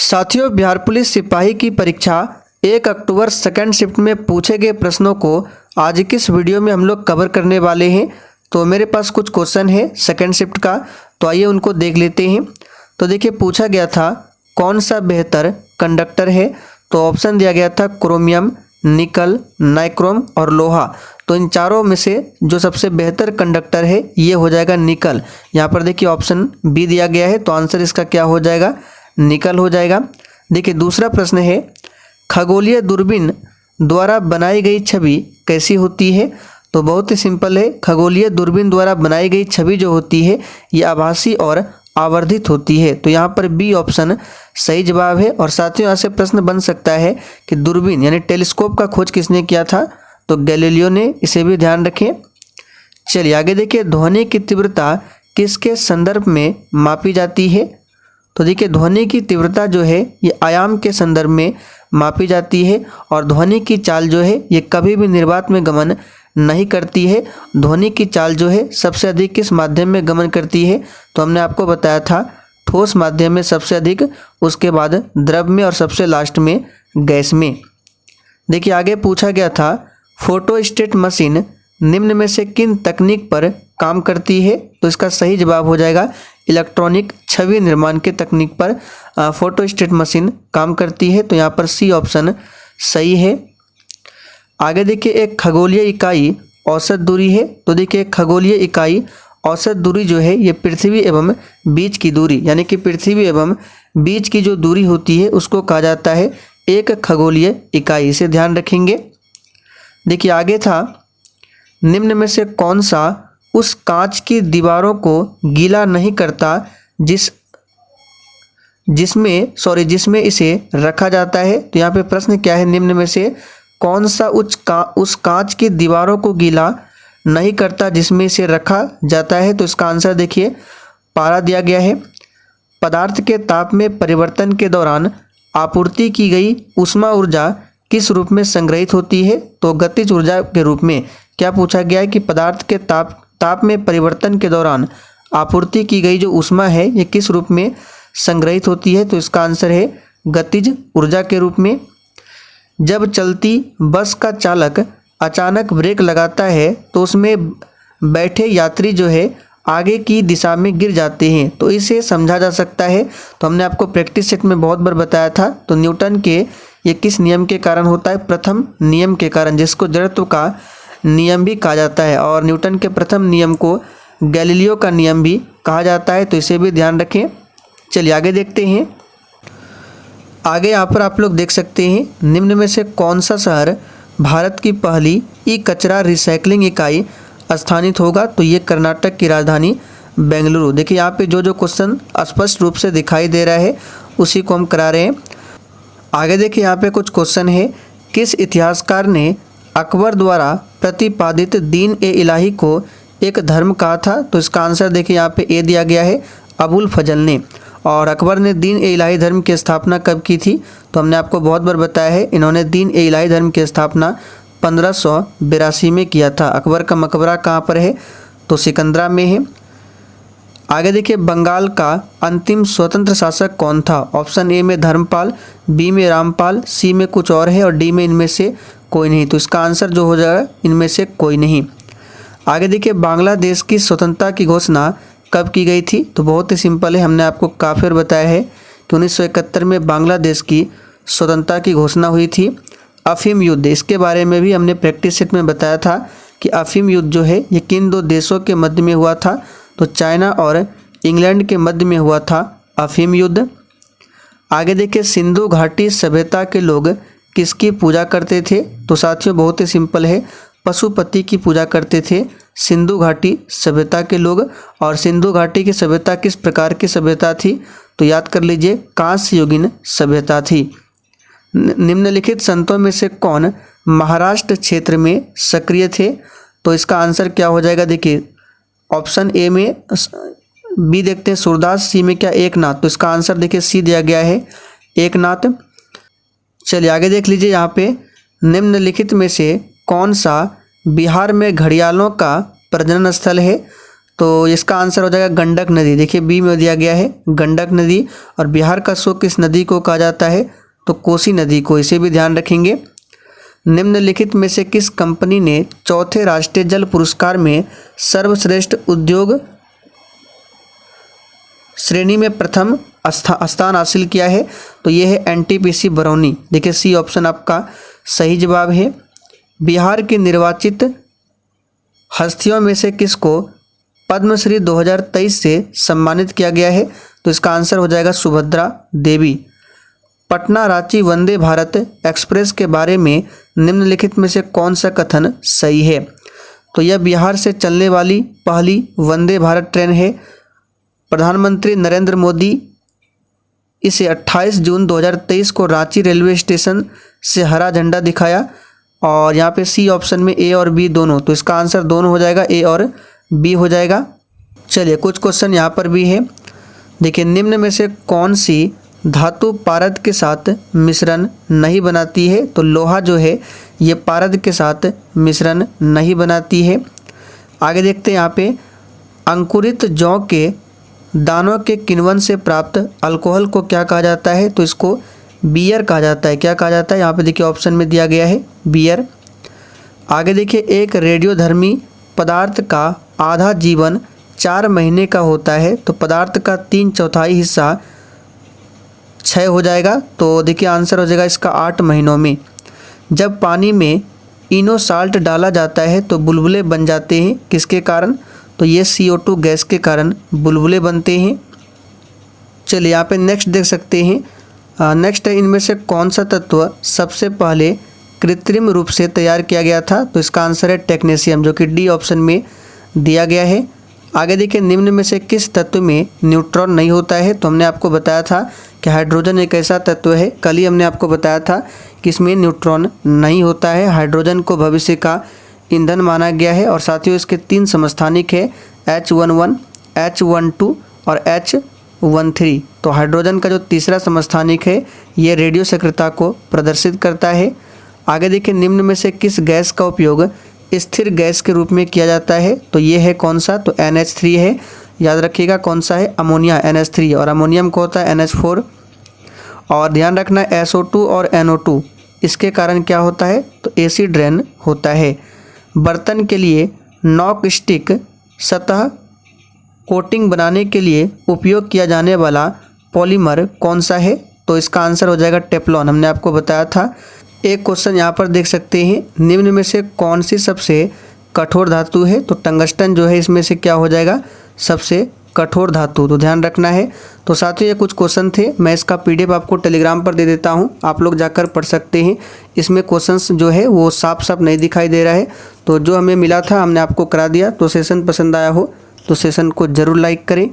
साथियों, बिहार पुलिस सिपाही की परीक्षा 1 अक्टूबर सेकंड शिफ्ट में पूछे गए प्रश्नों को आज की इस वीडियो में हम लोग कवर करने वाले हैं। तो मेरे पास कुछ क्वेश्चन है सेकंड शिफ्ट का, तो आइए उनको देख लेते हैं। तो देखिए, पूछा गया था कौन सा बेहतर कंडक्टर है, तो ऑप्शन दिया गया था क्रोमियम, निकल, नाइक्रोम और लोहा। तो इन चारों में से जो सबसे बेहतर कंडक्टर है ये हो जाएगा निकल। यहाँ पर देखिए ऑप्शन बी दिया गया है, तो आंसर इसका क्या हो जाएगा, निकल हो जाएगा। देखिए दूसरा प्रश्न है, खगोलीय दूरबीन द्वारा बनाई गई छवि कैसी होती है। तो बहुत ही सिंपल है, खगोलीय दूरबीन द्वारा बनाई गई छवि जो होती है ये आभासी और आवर्धित होती है। तो यहाँ पर बी ऑप्शन सही जवाब है। और साथियों, यहाँ से प्रश्न बन सकता है कि दूरबीन यानी टेलीस्कोप का खोज किसने किया था, तो गैलीलियो ने, इसे भी ध्यान रखें। चलिए आगे देखिए, ध्वनि की तीव्रता किसके संदर्भ में मापी जाती है। तो देखिए, ध्वनि की तीव्रता जो है ये आयाम के संदर्भ में मापी जाती है। और ध्वनि की चाल जो है ये कभी भी निर्वात में गमन नहीं करती है। ध्वनि की चाल जो है सबसे अधिक किस माध्यम में गमन करती है, तो हमने आपको बताया था ठोस माध्यम में सबसे अधिक, उसके बाद द्रव में और सबसे लास्ट में गैस में। देखिए आगे पूछा गया था, फोटोस्टेट मशीन निम्न में से किन तकनीक पर काम करती है। तो इसका सही जवाब हो जाएगा इलेक्ट्रॉनिक छवि निर्माण के तकनीक पर फोटोस्टेट मशीन काम करती है। तो यहाँ पर सी ऑप्शन सही है। आगे देखिए, एक खगोलीय इकाई औसत दूरी है। तो देखिए, खगोलीय इकाई औसत दूरी जो है ये पृथ्वी एवं बीच की दूरी, यानी कि पृथ्वी एवं बीच की जो दूरी होती है उसको कहा जाता है एक खगोलीय इकाई। इसे ध्यान रखेंगे। देखिए आगे था, निम्न में से कौन सा उस कांच की दीवारों को गीला नहीं करता जिसमें इसे रखा जाता है। तो यहाँ पे प्रश्न क्या है, निम्न में से कौन सा उस कांच की दीवारों को गीला नहीं करता जिसमें इसे रखा जाता है। तो इसका आंसर देखिए, पारा दिया गया है। पदार्थ के ताप में परिवर्तन के दौरान आपूर्ति की गई ऊष्मा ऊर्जा किस रूप में संग्रहित होती है। तो गतिज ऊर्जा के रूप में। क्या पूछा गया है कि पदार्थ के ताप में परिवर्तन के दौरान आपूर्ति की गई जो ऊष्मा है ये किस रूप में संग्रहित होती है। तो इसका आंसर है गतिज ऊर्जा के रूप में। जब चलती बस का चालक अचानक ब्रेक लगाता है तो उसमें बैठे यात्री जो है आगे की दिशा में गिर जाते हैं। तो इसे समझा जा सकता है, तो हमने आपको प्रैक्टिस सेट में बहुत बार बताया था। तो न्यूटन के ये किस नियम के कारण होता है, प्रथम नियम के कारण, जिसको जड़त्व का नियम भी कहा जाता है। और न्यूटन के प्रथम नियम को गैलीलियो का नियम भी कहा जाता है, तो इसे भी ध्यान रखें। चलिए आगे देखते हैं। आगे यहाँ पर आप लोग देख सकते हैं, निम्न में से कौन सा शहर भारत की पहली ई कचरा रिसाइकलिंग इकाई स्थानित होगा। तो ये कर्नाटक की राजधानी बेंगलुरु। देखिए यहाँ पे जो क्वेश्चन स्पष्ट रूप से दिखाई दे रहा है उसी को हम करा रहे हैं। आगे देखिए, यहाँ पे कुछ क्वेश्चन है, किस इतिहासकार ने अकबर द्वारा प्रतिपादित दीन ए इलाही को एक धर्म कहा था। तो इसका आंसर देखिए यहाँ पे ए दिया गया है, अबुल फजल ने। और अकबर ने दीन ए इलाही धर्म की स्थापना कब की थी, तो हमने आपको बहुत बार बताया है, इन्होंने दीन ए इलाही धर्म की स्थापना 1582 में किया था। अकबर का मकबरा कहाँ पर है, तो सिकंदरा में है। आगे देखिए, बंगाल का अंतिम स्वतंत्र शासक कौन था। ऑप्शन ए में धर्मपाल, बी में रामपाल, सी में कुछ और है और डी में इनमें से कोई नहीं। तो इसका आंसर जो हो जाएगा इनमें से कोई नहीं। आगे देखिए, बांग्लादेश की स्वतंत्रता की घोषणा कब की गई थी। तो बहुत ही सिंपल है, हमने आपको काफ़ी बार बताया है कि 1971 में बांग्लादेश की स्वतंत्रता की घोषणा हुई थी। अफीम युद्ध, इसके बारे में भी हमने प्रैक्टिस सेट में बताया था कि अफीम युद्ध जो है ये किन दो देशों के मध्य में हुआ था, तो चाइना और इंग्लैंड के मध्य में हुआ था अफीम युद्ध। आगे देखिए, सिंधु घाटी सभ्यता के लोग किसकी पूजा करते थे। तो साथियों बहुत ही सिंपल है, पशुपति की पूजा करते थे सिंधु घाटी सभ्यता के लोग। और सिंधु घाटी की सभ्यता किस प्रकार की सभ्यता थी, तो याद कर लीजिए, कांस्य युगीन सभ्यता थी। निम्नलिखित संतों में से कौन महाराष्ट्र क्षेत्र में सक्रिय थे। तो इसका आंसर क्या हो जाएगा, देखिए ऑप्शन ए में बी देखते हैं सूरदास, सी में क्या एकनाथ। तो इसका आंसर देखिए सी दिया गया है, एकनाथ। चलिए आगे देख लीजिए, यहाँ पे निम्नलिखित में से कौन सा बिहार में घड़ियालों का प्रजनन स्थल है। तो इसका आंसर हो जाएगा गंडक नदी। देखिए बी में दिया गया है गंडक नदी। और बिहार का शोक किस नदी को कहा जाता है, तो कोसी नदी को, इसे भी ध्यान रखेंगे। निम्नलिखित में से किस कंपनी ने चौथे राष्ट्रीय जल पुरस्कार में सर्वश्रेष्ठ उद्योग श्रेणी में प्रथम स्थान हासिल किया है, तो ये है एनटीपीसी बरौनी। देखिए सी ऑप्शन आपका सही जवाब है। बिहार की निर्वाचित हस्तियों में से किसको पद्मश्री 2023 से सम्मानित किया गया है, तो इसका आंसर हो जाएगा सुभद्रा देवी। पटना रांची वंदे भारत एक्सप्रेस के बारे में निम्नलिखित में से कौन सा कथन सही है, तो यह बिहार से चलने वाली पहली वंदे भारत ट्रेन है। प्रधानमंत्री नरेंद्र मोदी इसे 28 जून 2023 को रांची रेलवे स्टेशन से हरा झंडा दिखाया। और यहाँ पे सी ऑप्शन में ए और बी दोनों, तो इसका आंसर दोनों हो जाएगा, ए और बी हो जाएगा। चलिए कुछ क्वेश्चन यहाँ पर भी है। देखिए निम्न में से कौन सी धातु पारद के साथ मिश्रण नहीं बनाती है, तो लोहा जो है ये पारद के साथ मिश्रण नहीं बनाती है। आगे देखते हैं यहाँ पे अंकुरित जौ के दानों के किण्वन से प्राप्त अल्कोहल को क्या कहा जाता है, तो इसको बियर कहा जाता है। क्या कहा जाता है, यहाँ पे देखिए ऑप्शन में दिया गया है बियर। आगे देखिए एक रेडियोधर्मी पदार्थ का आधा जीवन 4 महीने का होता है, तो पदार्थ का 3/4 हिस्सा क्षय हो जाएगा, तो देखिए आंसर हो जाएगा इसका 8 महीनों में। जब पानी में इनो साल्ट डाला जाता है तो बुलबुले बन जाते हैं, किसके कारण, तो ये CO2 गैस के कारण बुलबुले बनते हैं। चलिए यहाँ पे नेक्स्ट देख सकते हैं। नेक्स्ट है इनमें से कौन सा तत्व सबसे पहले कृत्रिम रूप से तैयार किया गया था, तो इसका आंसर है टेक्नीशियम, जो कि डी ऑप्शन में दिया गया है। आगे देखिए निम्न में से किस तत्व में न्यूट्रॉन नहीं होता है, तो हमने आपको बताया था कि हाइड्रोजन एक ऐसा तत्व है, कल ही हमने आपको बताया था कि इसमें न्यूट्रॉन नहीं होता है। हाइड्रोजन को भविष्य का ईंधन माना गया है। और साथियों इसके 3 समस्थानिक है H11, H12 और H13। तो हाइड्रोजन का जो तीसरा समस्थानिक है ये रेडियो सक्रियता को प्रदर्शित करता है। आगे देखिए निम्न में से किस गैस का उपयोग स्थिर गैस के रूप में किया जाता है, तो ये है कौन सा, तो NH3 है। याद रखिएगा कौन सा है, अमोनिया NH3, और अमोनियम को होता है NH4। और ध्यान रखना SO2 और NO2 इसके कारण क्या होता है, तो एसिड रेन होता है। बर्तन के लिए नॉक स्टिक सतह कोटिंग बनाने के लिए उपयोग किया जाने वाला पॉलीमर कौन सा है, तो इसका आंसर हो जाएगा टेफ्लॉन, हमने आपको बताया था। एक क्वेश्चन यहाँ पर देख सकते हैं, निम्न में से कौन सी सबसे कठोर धातु है, तो टंगस्टन जो है इसमें से क्या हो जाएगा, सबसे कठोर धातु, तो ध्यान रखना है। तो साथियों ये कुछ क्वेश्चन थे, मैं इसका PDF आपको टेलीग्राम पर दे देता हूँ, आप लोग जाकर पढ़ सकते हैं। इसमें क्वेश्चंस जो है वो साफ साफ नहीं दिखाई दे रहा है, तो जो हमें मिला था हमने आपको करा दिया। तो सेशन पसंद आया हो तो सेशन को ज़रूर लाइक करें।